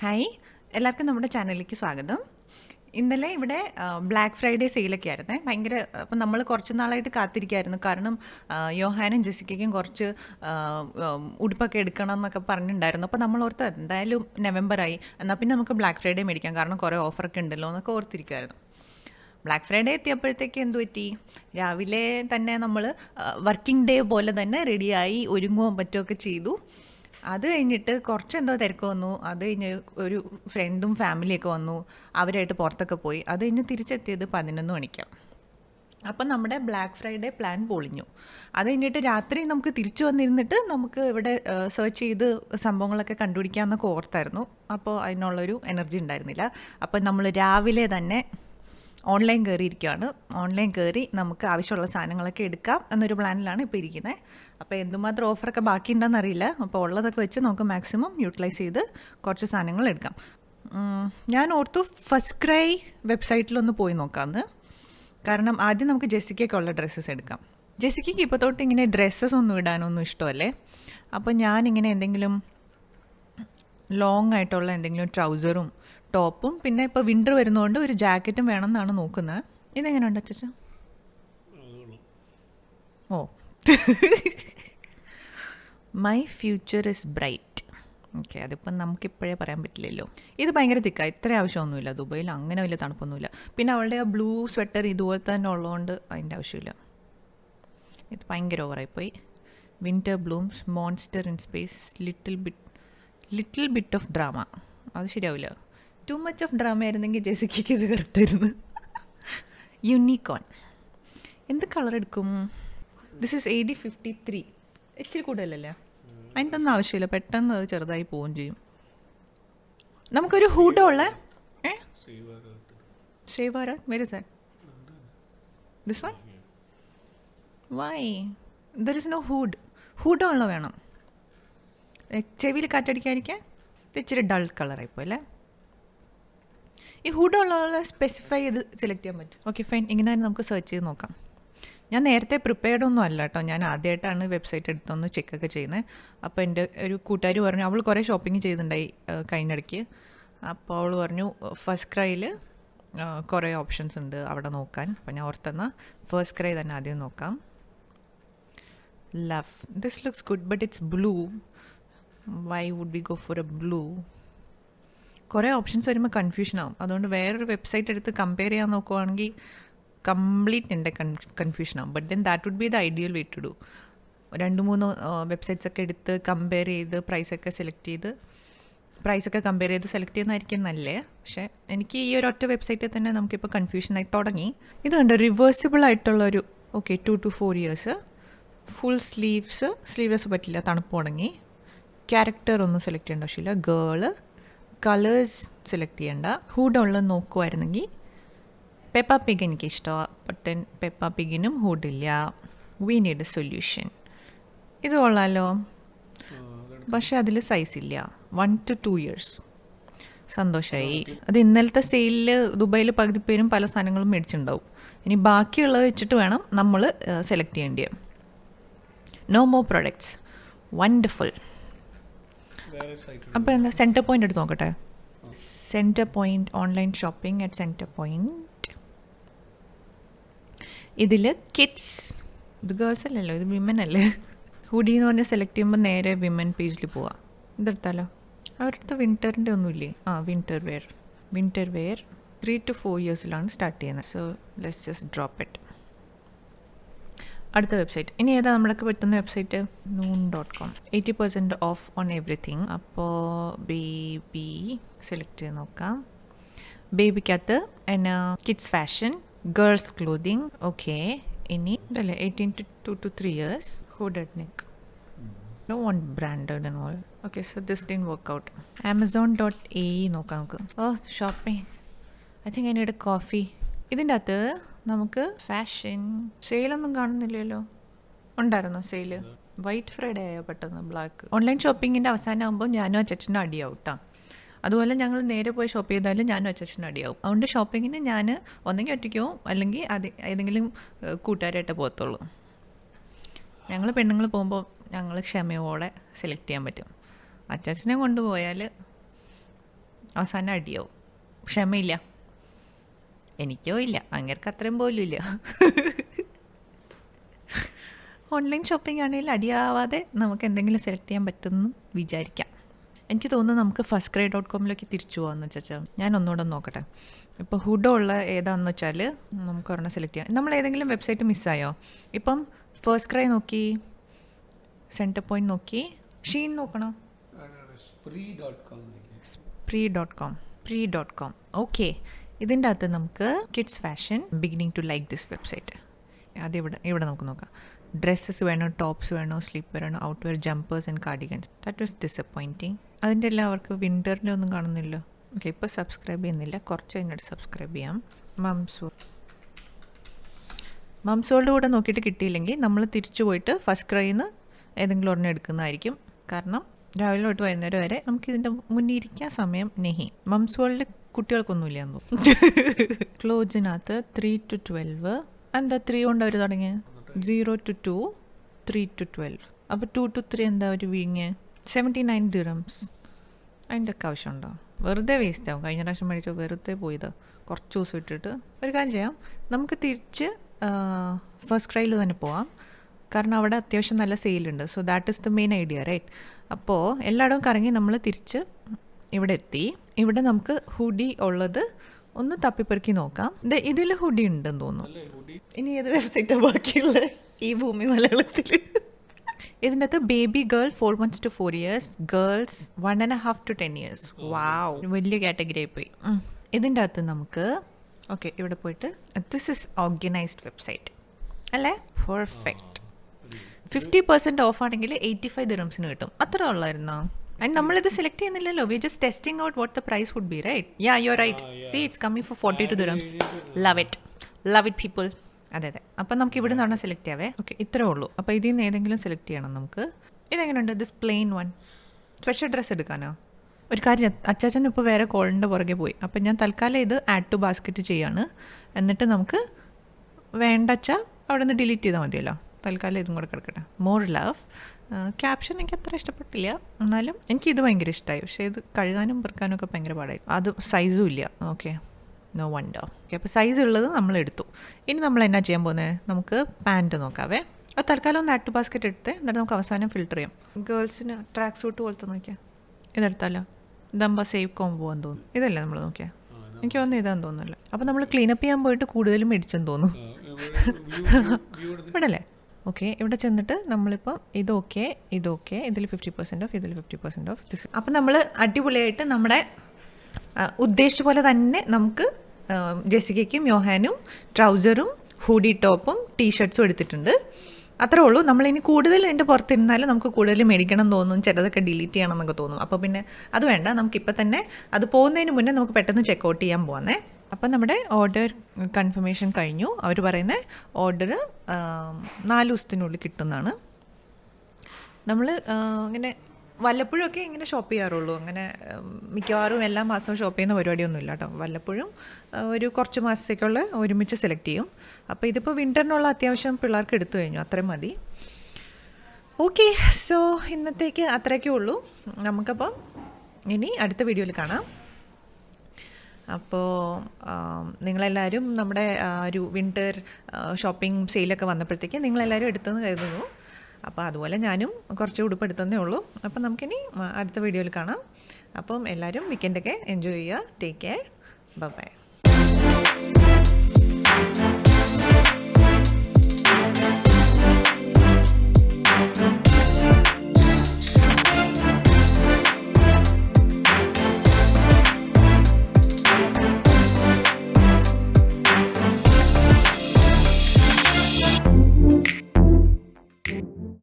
Hi, എല്ലാവർക്കും നമ്മുടെ ചാനലിലേക്ക് സ്വാഗതം. ഇന്നലെ ഇവിടെ ബ്ലാക്ക് ഫ്രൈഡേ സെയിലൊക്കെ ആയിരുന്നേ. ഭയങ്കര അപ്പം നമ്മൾ കുറച്ച് നാളായിട്ട് കാത്തിരിക്കുകയായിരുന്നു. കാരണം യോഹാനും ജെസിക്കയ്ക്കും കുറച്ച് ആ, ഉടുപ്പൊക്കെ എടുക്കണം എന്നൊക്കെ പറഞ്ഞിട്ടുണ്ടായിരുന്നു. അപ്പോൾ നമ്മൾ ഓർത്ത് എന്തായാലും നവംബറായി, എന്നാൽ പിന്നെ നമുക്ക് ബ്ലാക്ക് ഫ്രൈഡേ മേടിക്കാം, കാരണം കുറേ ഓഫറൊക്കെ ഉണ്ടല്ലോ എന്നൊക്കെ ഓർത്തിരിക്കുമായിരുന്നു. ബ്ലാക്ക് ഫ്രൈഡേ എത്തിയപ്പോഴത്തേക്ക് എന്തു പറ്റി? രാവിലെ തന്നെ നമ്മൾ വർക്കിംഗ് ഡേ പോലെ തന്നെ റെഡിയായി ഒരുങ്ങുകയും പറ്റുകയൊക്കെ ചെയ്തു. അത് കഴിഞ്ഞിട്ട് കുറച്ച് എന്തോ തിരക്ക് വന്നു. അത് കഴിഞ്ഞ് ഒരു ഫ്രണ്ടും ഫാമിലിയൊക്കെ വന്നു. അവരായിട്ട് പുറത്തൊക്കെ പോയി. അത് കഴിഞ്ഞ് തിരിച്ചെത്തിയത് 11 മണിക്കാണ്. അപ്പം നമ്മുടെ ബ്ലാക്ക് ഫ്രൈഡേ പ്ലാൻ പൊളിഞ്ഞു. അത് കഴിഞ്ഞിട്ട് രാത്രി നമുക്ക് തിരിച്ചു വന്നിരുന്നിട്ട് നമുക്ക് ഇവിടെ സെർച്ച് ചെയ്ത് സംഭവങ്ങളൊക്കെ കണ്ടുപിടിക്കാമെന്നൊക്കെ ഓർത്തായിരുന്നു. അപ്പോൾ അതിനുള്ളൊരു എനർജി ഉണ്ടായിരുന്നില്ല. അപ്പം നമ്മൾ രാവിലെ തന്നെ ഓൺലൈൻ കയറിയിരിക്കുകയാണ്. ഓൺലൈൻ കയറി നമുക്ക് ആവശ്യമുള്ള സാധനങ്ങളൊക്കെ എടുക്കാം എന്നൊരു പ്ലാനിലാണ് ഇപ്പോൾ ഇരിക്കുന്നത്. അപ്പോൾ എന്തുമാത്രം ഓഫറൊക്കെ ബാക്കിയുണ്ടെന്ന് അറിയില്ല. അപ്പോൾ ഉള്ളതൊക്കെ വെച്ച് നമുക്ക് മാക്സിമം യൂട്ടിലൈസ് ചെയ്ത് കുറച്ച് സാധനങ്ങൾ എടുക്കാം. ഞാൻ ഓർത്തു ഫസ്റ്റ് ക്രൈ വെബ്സൈറ്റിലൊന്ന് പോയി നോക്കാമെന്ന്. കാരണം ആദ്യം നമുക്ക് ജെസിക്കയ്ക്കുള്ള ഡ്രസ്സസ് എടുക്കാം. ജെസിക്കയ്ക്ക് ഇപ്പോൾ തൊട്ട് ഇങ്ങനെ ഡ്രസ്സസ് ഒന്നും ഇടാനൊന്നും ഇഷ്ടമല്ലേ. അപ്പോൾ ഞാനിങ്ങനെ എന്തെങ്കിലും ലോങ് ആയിട്ടുള്ള എന്തെങ്കിലും ട്രൗസറും ടോപ്പും, പിന്നെ ഇപ്പോൾ വിൻ്റർ വരുന്നതുകൊണ്ട് ഒരു ജാക്കറ്റും വേണമെന്നാണ് നോക്കുന്നത്. ഇതെങ്ങനെയുണ്ട് അച്ഛാ? Oh, my future is bright. Okay, അതിപ്പം നമുക്കിപ്പോഴേ പറയാൻ പറ്റില്ലല്ലോ. ഇത് ഭയങ്കര തിക്കാണ്, ഇത്ര ആവശ്യമൊന്നുമില്ല. ദുബൈയിൽ അങ്ങനെ വലിയ തണുപ്പൊന്നുമില്ല. പിന്നെ അവളുടെ ആ ബ്ലൂ സ്വെറ്റർ ഇതുപോലെ തന്നെ ഉള്ളതുകൊണ്ട് അതിൻ്റെ ആവശ്യമില്ല. ഇത് ഭയങ്കര ഓവറായിപ്പോയി. Winter blooms, monster in space, little bit of drama. അത് ശരിയാവില്ല. ടു മച്ച് ഓഫ് ഡ്രാമ ആയിരുന്നെങ്കിൽ ജെസിക്കയ്ക്ക് ഇത് കറക്റ്റായിരുന്നു. യൂണിക്കോൺ. എന്ത് കളർ എടുക്കും? This is AD53. ഇച്ചിരി കൂടുതലല്ലേ? അതിൻ്റെ ഒന്നും ആവശ്യമില്ല, പെട്ടെന്ന് അത് ചെറുതായി പോവുകയും ചെയ്യും. നമുക്കൊരു ഹൂഡോ ഉള്ള ഷേവാര very sir this one why there is no ഹൂഡോ ഉള്ള വേണം. ചെവിയിൽ കാറ്റടിക്കാതിരിക്കാൻ. ഇത് ഇച്ചിരി ഡൾ കളറായിപ്പോ അല്ലേ? ഈ ഹൂഡോ ഉള്ള സ്പെസിഫൈ ചെയ്ത് സെലക്ട് ചെയ്യാൻ പറ്റും. ഓക്കെ ഫൈൻ, ഇങ്ങനെ തന്നെ നമുക്ക് സെർച്ച് ചെയ്ത് നോക്കാം. ഞാൻ നേരത്തെ പ്രിപ്പയർഡ് ഒന്നും അല്ല കേട്ടോ. ഞാൻ ആദ്യമായിട്ടാണ് വെബ്സൈറ്റ് എടുത്തൊന്ന് ചെക്കൊക്കെ ചെയ്യുന്നത്. അപ്പോൾ എൻ്റെ ഒരു കൂട്ടുകാരി പറഞ്ഞു, അവൾ കുറേ ഷോപ്പിംഗ് ചെയ്തിട്ടുണ്ടായി കഴിഞ്ഞിടയ്ക്ക്. അപ്പോൾ അവൾ പറഞ്ഞു ഫസ്റ്റ് ക്രൈയിൽ കുറേ ഓപ്ഷൻസ് ഉണ്ട് അവിടെ നോക്കാൻ. അപ്പോൾ ഞാൻ ഓർത്തെന്നാൽ ഫസ്റ്റ് ക്രൈ തന്നെ ആദ്യം നോക്കാം. Love, this looks good but it's blue. Why would we go for a blue? കുറേ ഓപ്ഷൻസ് വരുമ്പോൾ കൺഫ്യൂഷനാവും. അതുകൊണ്ട് വേറൊരു വെബ്സൈറ്റ് എടുത്ത് കമ്പയർ ചെയ്യാൻ നോക്കുവാണെങ്കിൽ കംപ്ലീറ്റ് എൻ്റെ കൺഫ്യൂഷനാവും. But then that would be the ideal way to do. 2-3 websites ഒക്കെ എടുത്ത് കമ്പയർ ചെയ്ത് പ്രൈസൊക്കെ കമ്പയർ ചെയ്ത് സെലക്ട് ചെയ്യുന്നതായിരിക്കും നല്ലത്. പക്ഷേ എനിക്ക് ഈ ഒരു ഒറ്റ വെബ്സൈറ്റിൽ തന്നെ നമുക്കിപ്പോൾ കൺഫ്യൂഷനായി തുടങ്ങി. ഇതുണ്ട് റിവേഴ്സിബിൾ ആയിട്ടുള്ളൊരു 2 to 4 years. ഫുൾ സ്ലീവ്ലെസ് പറ്റില്ല, തണുപ്പ് തുടങ്ങി. ക്യാരക്ടർ ഒന്നും സെലക്ട് ചെയ്യേണ്ട ആവശ്യമില്ല. ഗേള്, കളേഴ്സ് സെലക്ട് ചെയ്യേണ്ട. ഹൂഡുള്ളത് നോക്കുമായിരുന്നെങ്കിൽ പെപ്പ പിഗ് എനിക്കിഷ്ടമാണ്. ബട്ട് പെപ്പ പിഗിനും ഹൂഡില്ല. We need a solution. ഇത് കൊള്ളാമല്ലോ, പക്ഷെ അതിൽ സൈസ് ഇല്ല. 1 to 2 years. സന്തോഷമായി. അത് ഇന്നലത്തെ സെയിലിൽ ദുബൈയിൽ പകുതി പേരും പല സാധനങ്ങളും മേടിച്ചിട്ടുണ്ടാവും. ഇനി ബാക്കിയുള്ളത് വെച്ചിട്ട് വേണം നമ്മൾ സെലക്ട് ചെയ്യേണ്ടത്. No more products. വണ്ടർഫുൾ. അപ്പോൾ എന്താ സെൻറ്റർ പോയിൻ്റ് എടുത്ത് നോക്കട്ടെ. Centrepoint online shopping at Centrepoint. ഇതിൽ കിഡ്സ്, ഇത് ഗേൾസ് അല്ലല്ലോ, ഇത് വിമൻ അല്ലേ. ഹുഡി എന്ന് പറഞ്ഞ് സെലക്ട് ചെയ്യുമ്പോൾ നേരെ വിമൻ പേജിൽ പോവാം. ഇതെടുത്താലോ? അവരുടെ വിൻ്ററിൻ്റെ ഒന്നുമില്ലേ? വിൻ്റർ വെയർ 3 to 4 yearsലാണ് സ്റ്റാർട്ട് ചെയ്യുന്നത്. So let's just drop it. അടുത്ത വെബ്സൈറ്റ്. ഇനി ഏതാ നമ്മളൊക്കെ പറ്റുന്ന website? noon.com. 80% of on everything. അപ്പോൾ ബേബി സെലക്ട് ചെയ്ത് നോക്കാം. ബേബിക്കകത്ത് എന്നാ kids fashion, girls clothing. Okay, ഇനി ഇതല്ലേ 18 to 3 years. Hooded neck. No want branded and all. Okay, so this didn't work out. Amazon.ae നോക്കാം നമുക്ക്. Shopping. I think I need a coffee. ഇതിൻ്റെ അകത്ത് നമുക്ക് ഫാഷൻ സെയിലൊന്നും കാണുന്നില്ലല്ലോ. ഉണ്ടായിരുന്നോ സെയില്? വൈറ്റ് ഫ്രൈഡേ ആയോ പെട്ടെന്ന് ബ്ലാക്ക്? ഓൺലൈൻ ഷോപ്പിങ്ങിൻ്റെ അവസാനം ആകുമ്പോൾ ഞാനും അച്ഛനും അടിയാവും കേട്ടോ. അതുപോലെ ഞങ്ങൾ നേരെ പോയി ഷോപ്പ് ചെയ്താലും ഞാനും അച്ഛനും അടിയാവും. അതുകൊണ്ട് ഷോപ്പിങ്ങിന് ഞാൻ ഒന്നെങ്കിൽ ഒറ്റയ്ക്ക് പോവും, അല്ലെങ്കിൽ ഏതെങ്കിലും കൂട്ടുകാരായിട്ട് പോകത്തുള്ളൂ. ഞങ്ങൾ പെണ്ണുങ്ങൾ പോകുമ്പോൾ ഞങ്ങൾ ക്ഷമയോടെ സെലക്ട് ചെയ്യാൻ പറ്റും. അച്ചാച്ചനെ കൊണ്ടുപോയാൽ അവസാനം അടിയാവും. ക്ഷമയില്ല, എനിക്കോ ഇല്ല, അങ്ങേർക്ക് അത്രയും പോലും ഇല്ല. ഓൺലൈൻ ഷോപ്പിംഗ് ആണെങ്കിൽ അടിയാവാതെ നമുക്ക് എന്തെങ്കിലും സെലക്ട് ചെയ്യാൻ പറ്റുമെന്ന് വിചാരിക്കാം. എനിക്ക് തോന്നുന്നു നമുക്ക് fastcry.com തിരിച്ചു പോകാമെന്ന് വെച്ചാൽ. ഞാൻ ഒന്നുകൂടെ നോക്കട്ടെ. ഇപ്പോൾ ഹുഡോ ഉള്ള ഏതാണെന്ന് വെച്ചാൽ നമുക്ക് ഒരെണ്ണം സെലക്ട് ചെയ്യാം. നമ്മൾ ഏതെങ്കിലും വെബ്സൈറ്റ് മിസ്സായോ? ഇപ്പം ഫസ്റ്റ് ക്രൈ നോക്കി, സെൻറ്റർ പോയിൻറ്റ് നോക്കി, ഷീൻ നോക്കണം, spree.com. ഓക്കെ, ഇതിൻ്റെ അകത്ത് നമുക്ക് kids fashion beginning to like this website. ഇവിടെ നമുക്ക് നോക്കാം. ഡ്രസ്സസ് വേണോ, ടോപ്സ് വേണോ, സ്ലീപ്പ് വേണോ, outerwear, jumpers and cardigans. That was disappointing. അതിൻ്റെ എല്ലാം അവർക്ക് വിൻ്ററിൻ്റെ ഒന്നും കാണുന്നില്ല. ഓക്കെ, ഇപ്പോൾ സബ്സ്ക്രൈബ് ചെയ്യുന്നില്ല, കുറച്ച് കഴിഞ്ഞിട്ട് സബ്സ്ക്രൈബ് ചെയ്യാം. മംസ് വേൾഡ് കൂടെ നോക്കിയിട്ട് കിട്ടിയില്ലെങ്കിൽ നമ്മൾ തിരിച്ചു പോയിട്ട് ഫസ്റ്റ് ക്രൈയിൽ നിന്ന് ഏതെങ്കിലും ഒരെണ്ണം എടുക്കുന്നതായിരിക്കും. കാരണം രാവിലെ തൊട്ട് വൈകുന്നേരം വരെ നമുക്കിതിൻ്റെ മുന്നിൽ ഇരിക്കാൻ സമയം നെഹി. മംസ് വേൾഡിൽ കുട്ടികൾക്കൊന്നുമില്ല എന്ന് തോന്നുന്നു. ക്ലോത്ത്സിനകത്ത് 3 to 12. എന്താ 3 കൊണ്ട് അവർ തുടങ്ങി? 0 to 2, 3 to 12. അപ്പോൾ 2 to 3 എന്താ അവർ വീങ്ങ്? 79 dirhams. അതിൻ്റെ ഒക്കെ ആവശ്യമുണ്ടോ? വെറുതെ വേസ്റ്റ് ആവും. കഴിഞ്ഞ പ്രാവശ്യം മേടിച്ചോ വെറുതെ പോയത്. കുറച്ച് ദിവസം ഇട്ടിട്ട് ഒരു കാര്യം ചെയ്യാം, നമുക്ക് തിരിച്ച് ഫസ്റ്റ് ക്രൈയിൽ തന്നെ പോവാം. കാരണം അവിടെ അത്യാവശ്യം നല്ല സെയിലുണ്ട്. So that is the main idea, right? അപ്പോൾ എല്ലായിടവും കറങ്ങി നമ്മൾ തിരിച്ച് ഇവിടെ എത്തി. ഇവിടെ നമുക്ക് ഹുഡി ഉള്ളത് ഒന്ന് തപ്പിപ്പെറുക്കി നോക്കാം. ഇതിൽ ഹുഡി ഉണ്ടെന്ന് തോന്നുന്നു. ഇനി ഏത് വെബ്സൈറ്റാണ് ബാക്കിയുള്ളത് ഈ ഭൂമി മലയാളത്തിൽ? ഇതിൻ്റെ അകത്ത് baby girl 4 months to 4 years, girls 1.5 to 10 years. Wow, വലിയ കാറ്റഗറി ആയിപ്പോയി. ഇതിൻ്റെ അകത്ത് നമുക്ക് ഓക്കെ ഇവിടെ പോയിട്ട് ദിസ് ഇസ് ഓർഗനൈസ്ഡ് വെബ്സൈറ്റ് അല്ലേ? പെർഫെക്റ്റ്. 50% ഓഫ് ആണെങ്കിൽ 85 dirhamsന് കിട്ടും. അത്ര ഉള്ളായിരുന്നോ? ആൻഡ് നമ്മളിത് സെലക്ട് ചെയ്യുന്നില്ലല്ലോ. We just testing out what the price would be, right? Ya, you are right. See it's coming for 42 dirhams. Love it people. അതെ. അപ്പം നമുക്ക് ഇവിടെ നിന്നാണ് സെലക്ട് ചെയ്യാവേ. ഓക്കെ, ഇത്രേ ഉള്ളൂ. അപ്പോൾ ഇതിൽ നിന്ന് ഏതെങ്കിലും സെലക്ട് ചെയ്യണം നമുക്ക്. ഇതെങ്ങനെയുണ്ട്? This plain one. Special dress എടുക്കാനോ? ഒരു കാര്യം, അച്ചാച്ചൻ ഇപ്പോൾ വേറെ കോളിൻ്റെ പുറകെ പോയി. അപ്പം ഞാൻ തൽക്കാലം ഇത് ആഡ് ടു ബാസ്ക്കറ്റ് ചെയ്യാണ്. എന്നിട്ട് നമുക്ക് വേണ്ടച്ചാ അവിടെ നിന്ന് ഡിലീറ്റ് ചെയ്താൽ മതിയല്ലോ. തൽക്കാലം ഇതും കൂടെ കിടക്കട്ടെ. More love. ക്യാപ്ഷൻ എനിക്ക് അത്ര ഇഷ്ടപ്പെട്ടില്ല, എന്നാലും എനിക്കിത് ഭയങ്കര ഇഷ്ടമായി. പക്ഷേ ഇത് കഴുകാനും പെറുക്കാനും ഒക്കെ ഭയങ്കര പാടായി. അത് സൈസും ഇല്ല. Okay, no wonder. ഓക്കെ, അപ്പോൾ സൈസ് ഉള്ളത് നമ്മളെടുത്തു. ഇനി നമ്മൾ എന്നാ ചെയ്യാൻ പോകുന്നത്? നമുക്ക് പാൻറ്റ് നോക്കാവേ. അത് തൽക്കാലം ഒന്ന് ആഡ് ടു ബാസ്ക്കറ്റ് എടുത്ത് എന്നിട്ട് നമുക്ക് അവസാനം ഫിൽറ്റർ ചെയ്യാം. ഗേൾസിന് ട്രാക്ക് സൂട്ട് പോലത്തെ നോക്കിയാൽ ഇതെടുത്താലോ? ഇതാകുമ്പോൾ സേഫ് കോംബോ എന്ന് തോന്നുന്നു. ഇതല്ലേ നമ്മൾ നോക്കിയാൽ? എനിക്ക് തോന്നുന്നു ഇതാന്ന് തോന്നുന്നില്ല. അപ്പോൾ നമ്മൾ ക്ലീനപ്പ് ചെയ്യാൻ പോയിട്ട് കൂടുതലും മേടിച്ചെന്ന് തോന്നുന്നു. ഇവിടെ അല്ലേ? ഓക്കെ, ഇവിടെ ചെന്നിട്ട് നമ്മളിപ്പോൾ ഇതൊക്കെ ഇതിൽ 50% ഓഫ്, ഇതിൽ 50% ഓഫ്. അപ്പം നമ്മൾ അടിപൊളിയായിട്ട് നമ്മുടെ ഉദ്ദേശിച്ച പോലെ തന്നെ നമുക്ക് ജെസിക്കയ്ക്കും യോഹാനും ട്രൗസറും ഹൂഡി ടോപ്പും ടീഷർട്ട്സും എടുത്തിട്ടുണ്ട്. അത്രേ ഉള്ളൂ. നമ്മളിനി കൂടുതൽ ഇതിൻ്റെ പുറത്തിരുന്നാലും നമുക്ക് കൂടുതൽ മേടിക്കണം എന്ന് തോന്നും, ചിലതൊക്കെ ഡിലീറ്റ് ചെയ്യണം എന്നൊക്കെ തോന്നും. അപ്പോൾ പിന്നെ അത് വേണ്ട, നമുക്കിപ്പോൾ തന്നെ അത് പോകുന്നതിന് മുന്നേ നമുക്ക് പെട്ടെന്ന് ചെക്കൗട്ട് ചെയ്യാൻ പോകുന്നേ. അപ്പം നമ്മുടെ ഓർഡർ കൺഫർമേഷൻ കഴിഞ്ഞു. അവർ പറയുന്ന ഓർഡർ 4 ദിവസത്തിനുള്ളിൽ കിട്ടുന്നതാണ്. നമ്മൾ ഇങ്ങനെ വല്ലപ്പോഴൊക്കെ ഇങ്ങനെ ഷോപ്പ് ചെയ്യാറുള്ളൂ. അങ്ങനെ മിക്കവാറും എല്ലാ മാസവും ഷോപ്പ് ചെയ്യുന്ന പരിപാടിയൊന്നുമില്ല കേട്ടോ. വല്ലപ്പോഴും ഒരു കുറച്ച് മാസത്തേക്കുള്ള ഒരുമിച്ച് സെലക്ട് ചെയ്യും. അപ്പോൾ ഇതിപ്പോൾ വിൻ്ററിനുള്ള അത്യാവശ്യം പിള്ളേർക്ക് എടുത്തു കഴിഞ്ഞു, അത്രയും മതി. ഓക്കെ, സോ ഇന്നത്തേക്ക് അത്രയൊക്കെ ഉള്ളൂ. നമുക്കപ്പോൾ ഇനി അടുത്ത വീഡിയോയിൽ കാണാം. അപ്പോൾ നിങ്ങളെല്ലാവരും നമ്മുടെ ഒരു വിൻ്റർ ഷോപ്പിംഗ് സെയിലൊക്കെ വന്നപ്പോഴത്തേക്ക് നിങ്ങളെല്ലാവരും എടുത്തെന്ന് കരുതുന്നു. അപ്പോൾ അതുപോലെ ഞാനും കുറച്ച് ഉടുപ്പ് എടുത്തതേ ഉള്ളൂ. അപ്പം നമുക്കിനി അടുത്ത വീഡിയോയിൽ കാണാം. അപ്പം എല്ലാവരും വീക്കെൻഡൊക്കെ എൻജോയ് ചെയ്യുക. Take care. ബൈ.